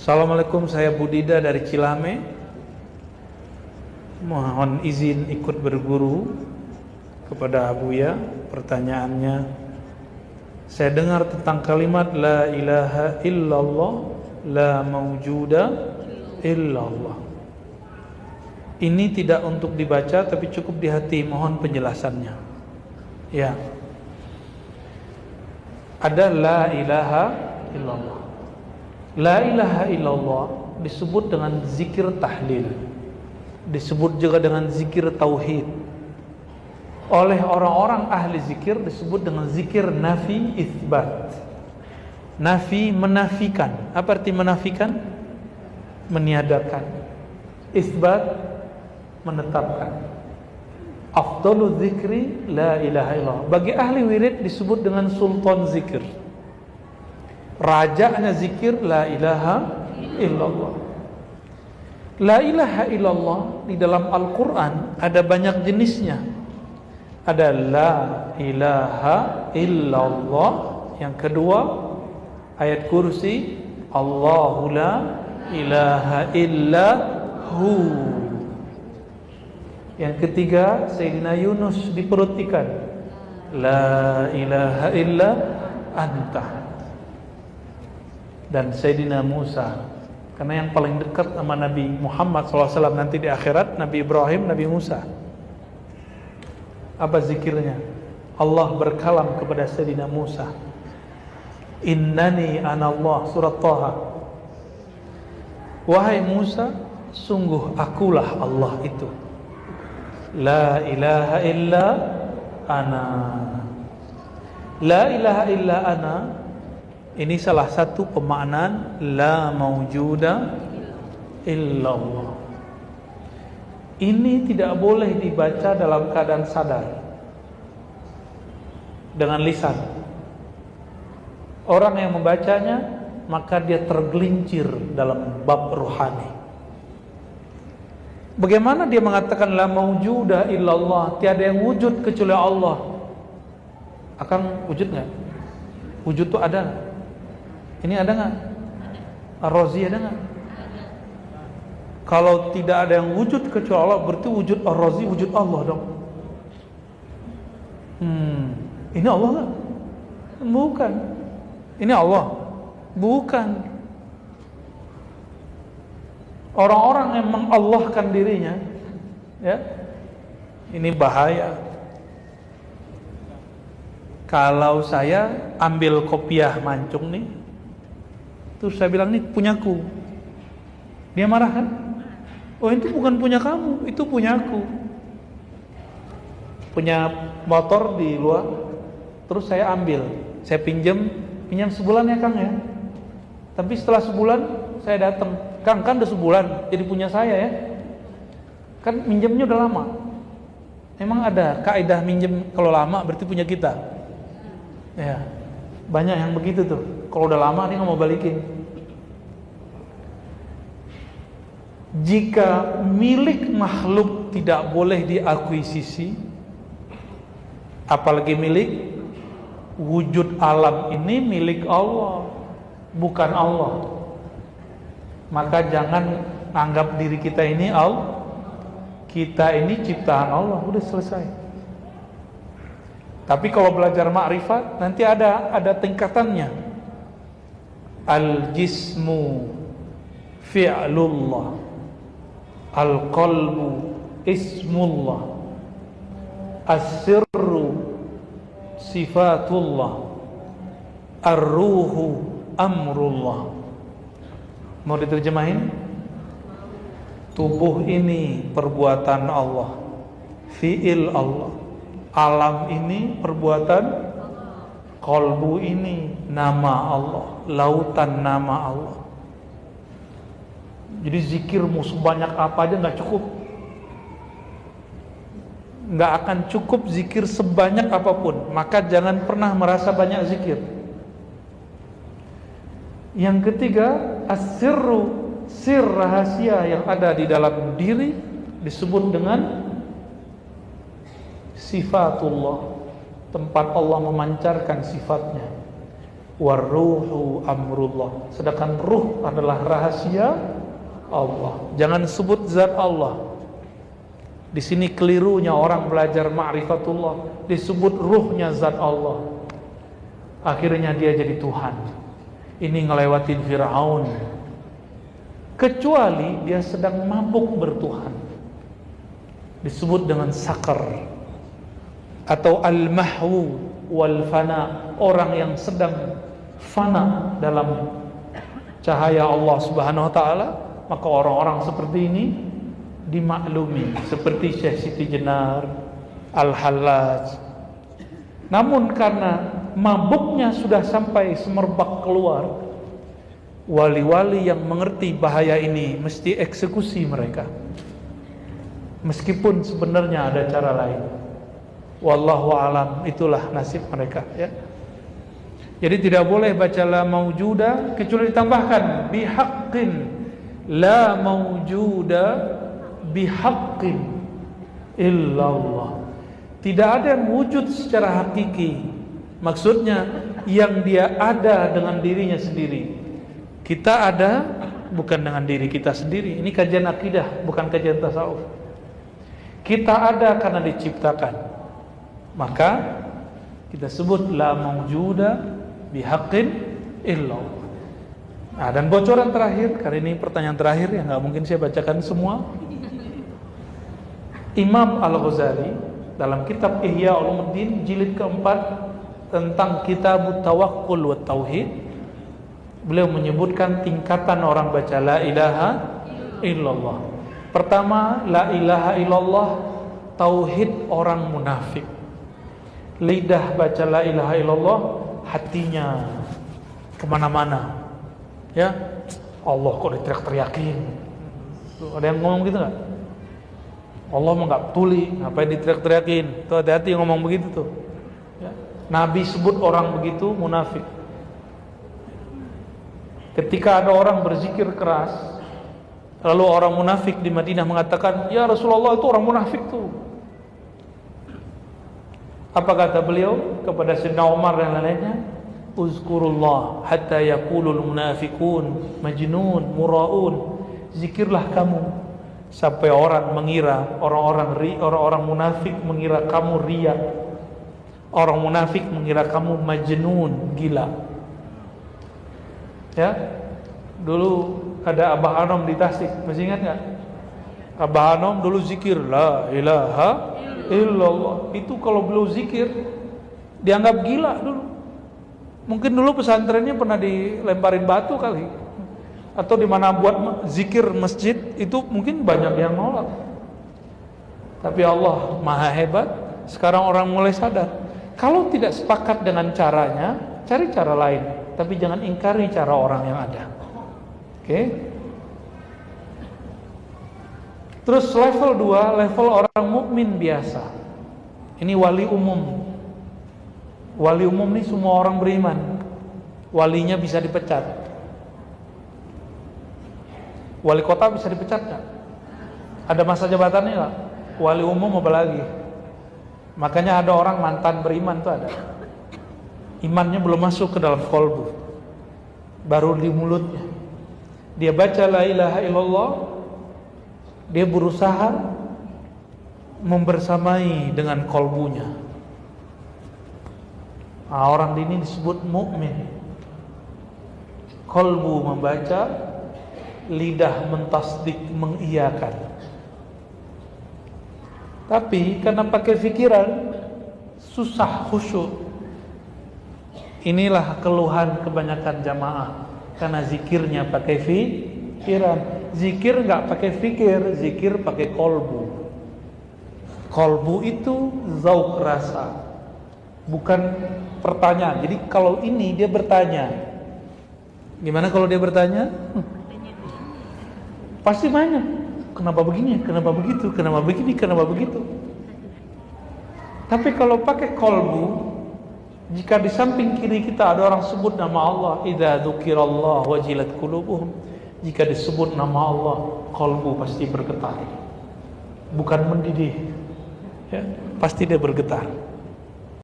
Assalamualaikum, saya Budida dari Cilame. Mohon izin ikut berguru kepada Abuya. Pertanyaannya, saya dengar tentang kalimat la ilaha illallah, la mawjuda illallah. Ini tidak untuk dibaca tapi cukup di hati. Mohon penjelasannya. Ya. Ada la ilaha illallah. La ilaha illallah disebut dengan zikir tahlil, disebut juga dengan zikir tauhid. Oleh orang-orang ahli zikir disebut dengan zikir nafi itsbat. Nafi menafikan. Apa arti menafikan? Meniadakan. Itsbat menetapkan. Afdalul zikri la ilaha illallah. Bagi ahli wirid disebut dengan sultan zikir. Rajanya zikir la ilaha illallah. La ilaha illallah di dalam Al-Quran ada banyak jenisnya. Ada la ilaha illallah. Yang kedua ayat kursi, Allahu la ilaha illa hu. Yang ketiga Sayyidina Yunus di perut ikan, la ilaha illa anta. Dan Sayyidina Musa, karena yang paling dekat sama Nabi Muhammad SAW nanti di akhirat, Nabi Ibrahim, Nabi Musa. Apa zikirnya? Allah berkalam kepada Sayyidina Musa, innani anallah, surat Taha. Wahai Musa, sungguh akulah Allah itu. La ilaha illa ana. La ilaha illa ana. Ini salah satu pemaknaan la maujuda illallah. Ini tidak boleh dibaca dalam keadaan sadar dengan lisan. Orang yang membacanya maka dia tergelincir dalam bab rohani. Bagaimana dia mengatakan la maujuda illallah, tiada yang wujud kecuali Allah? Akan wujud nggak? Wujud itu ada. Ini ada nggak? Ar-Razi ada nggak? Kalau tidak ada yang wujud kecuali Allah, berarti wujud Ar-Razi wujud Allah dong. Ini Allah nggak? Bukan. Ini Allah? Bukan. Orang-orang yang mengallahkan dirinya, ya, ini bahaya. Kalau saya ambil kopiah mancung nih, terus saya bilang nih punyaku, dia marah kan? Oh itu bukan punya kamu, itu punyaku. Punya motor di luar, terus saya ambil, saya pinjam sebulan ya Kang ya. Tapi setelah sebulan saya datang, Kang kan udah sebulan jadi punya saya ya. Kan minjemnya udah lama. Emang ada kaidah minjem kalau lama berarti punya kita. Ya, banyak yang begitu tuh. Kalau udah lama dia nggak mau balikin. Jika milik makhluk tidak boleh diakuisisi, apalagi milik wujud alam ini milik Allah, bukan Allah. Maka jangan anggap diri kita ini Allah. Kita ini ciptaan Allah, udah selesai. Tapi kalau belajar ma'rifat nanti ada tingkatannya. Al-jismu fi'lullah, al-qalbu ismullah, as-sirru sifatullah, ar-ruhu amrullah. Mau diterjemahin? Tubuh ini perbuatan Allah, fi'il Allah. Alam ini perbuatan, qalbu ini nama Allah, lautan nama Allah. Jadi zikirmu sebanyak apa aja nggak cukup, nggak akan cukup zikir sebanyak apapun. Maka jangan pernah merasa banyak zikir. Yang ketiga, as-sirru, sir rahasia yang ada di dalam diri disebut dengan sifatullah, tempat Allah memancarkan sifatnya. Waruhu amrullah. Sedangkan ruh adalah rahasia Allah. Jangan sebut zat Allah. Di sini kelirunya orang belajar ma'rifatullah, disebut ruhnya zat Allah. Akhirnya dia jadi Tuhan. Ini ngelewatin Fir'aun. Kecuali dia sedang mabuk bertuhan, disebut dengan sakar atau al-mahwu wal fana, orang yang sedang fana dalam cahaya Allah Subhanahu wa taala. Maka orang-orang seperti ini dimaklumi, seperti Syekh Siti Jenar, Al-Hallaj. Namun karena mabuknya sudah sampai semerbak keluar, wali-wali yang mengerti bahaya ini mesti eksekusi mereka, meskipun sebenarnya ada cara lain. Wallahu alam, itulah nasib mereka, ya. Jadi tidak boleh baca la maujuda kecuali ditambahkan bihaqqin, la maujuda bihaqqin illallah. Tidak ada yang wujud secara hakiki, maksudnya yang dia ada dengan dirinya sendiri. Kita ada bukan dengan diri kita sendiri. Ini kajian akidah, bukan kajian tasawuf. Kita ada karena diciptakan, maka kita sebut la maujuda bihaqqin illallah. Nah, dan bocoran terakhir, kali ini pertanyaan terakhir yang nggak mungkin saya bacakan semua. Imam Al-Ghazali dalam kitab Ihya Ulumuddin jilid keempat tentang kitab tawakkul wa tauhid, beliau menyebutkan tingkatan orang baca la ilaha illallah. Pertama, la ilaha illallah tauhid orang munafik. Lidah baca la ilaha illallah, hatinya kemana-mana, ya. Allah kok diteriak-teriakin. Ada yang ngomong gitu nggak? Allah mah nggak tuli, ngapain diteriak-teriakin? Tuh hati-hati ngomong begitu tuh, ya. Nabi sebut orang begitu munafik. Ketika ada orang berzikir keras, lalu orang munafik di Madinah mengatakan, ya Rasulullah, itu orang munafik tuh. Apa kata beliau kepada Sayyidina Umar dan lainnya? Uzkurullah hatta yaqulul munafiqun majnun muraun. Zikirlah kamu sampai orang mengira, orang-orang munafik mengira kamu riya. Orang munafik mengira kamu majnun, gila. Ya. Dulu ada Abah Anom di Tasik, masih ingat enggak? Abah Anom dulu zikir la ilaha illallah. Itu kalau beliau zikir dianggap gila dulu. Mungkin dulu pesantrennya pernah dilemparin batu kali, atau di mana buat zikir masjid itu mungkin banyak yang nolak. Tapi Allah Maha hebat. Sekarang orang mulai sadar, kalau tidak sepakat dengan caranya, cari cara lain, tapi jangan ingkari cara orang yang ada. Oke? Terus level 2, level orang mukmin biasa. Ini wali umum. Wali umum ini semua orang beriman. Walinya bisa dipecat. Wali kota bisa dipecat nggak? Ada masa jabatannya nggak? Wali umum apa lagi? Makanya ada orang mantan beriman tuh ada. Imannya belum masuk ke dalam kolbu, baru di mulutnya. Dia baca la ilaha illallah, dia berusaha membersamai dengan kolbunya. Nah, orang ini disebut mukmin. Kolbu membaca, lidah mentasdik, mengiyakan. Tapi karena pakai pikiran, susah khusyuk. Inilah keluhan kebanyakan jamaah, karena zikirnya pakai pikiran. Zikir nggak pakai fikir, zikir pakai kolbu. Kolbu itu zauk rasa, bukan pertanyaan. Jadi kalau ini dia bertanya, gimana kalau dia bertanya? Pasti banyak. Kenapa begini? Kenapa begitu? Kenapa begini? Kenapa begitu? Tapi kalau pakai kolbu, jika di samping kiri kita ada orang sebut nama Allah, idza dzukirallah wajilat qulubuhum. Jika disebut nama Allah, kolbu pasti bergetar. Bukan mendidih. Ya, pasti dia bergetar.